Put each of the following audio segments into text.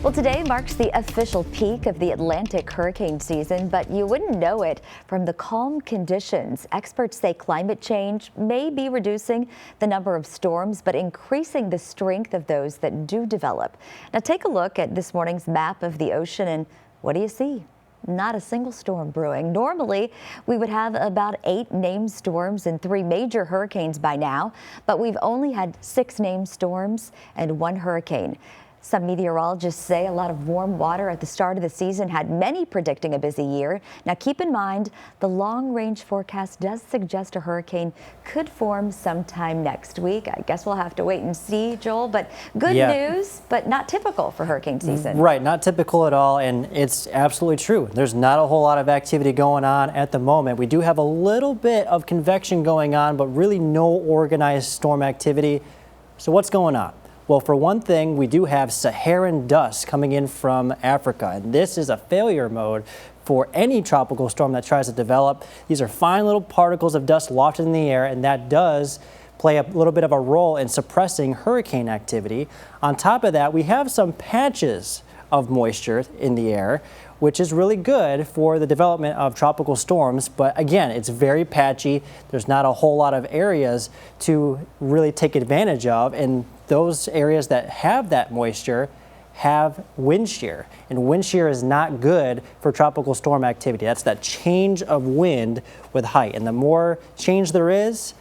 Well, today marks the official peak of the Atlantic hurricane season, but you wouldn't know it from the calm conditions. Experts say climate change may be reducing the number of storms, but increasing the strength of those that do develop. Now take a look at this morning's map of the ocean, and what do you see? Not a single storm brewing. Normally, we would have about 8 named storms and 3 major hurricanes by now, but we've only had 6 named storms and 1 hurricane. Some meteorologists say a lot of warm water at the start of the season had many predicting a busy year. Now keep in mind, the long-range forecast does suggest a hurricane could form sometime next week. I guess we'll have to wait and see, Joel, but good news, but not typical for hurricane season. Right, not typical at all, and it's absolutely true. There's not a whole lot of activity going on at the moment. We do have a little bit of convection going on, but really no organized storm activity. So what's going on? Well, for one thing, we do have Saharan dust coming in from Africa, and this is a failure mode for any tropical storm that tries to develop. These are fine little particles of dust lofted in the air, and that does play a little bit of a role in suppressing hurricane activity. On top of that, we have some patches of moisture in the air, which is really good for the development of tropical storms. But again, it's very patchy. There's not a whole lot of areas to really take advantage of. And those areas that have that moisture have wind shear. And wind shear is not good for tropical storm activity. That's that change of wind with height. And the more change there is,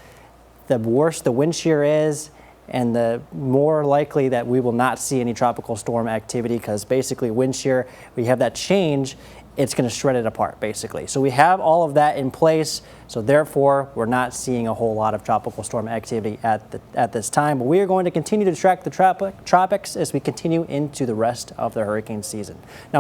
the worse the wind shear is, and the more likely that we will not see any tropical storm activity, because basically wind shear, we have that change, it's going to shred it apart basically. So we have all of that in place, so therefore we're not seeing a whole lot of tropical storm activity at this time. But we are going to continue to track the tropics as we continue into the rest of the hurricane season. Now,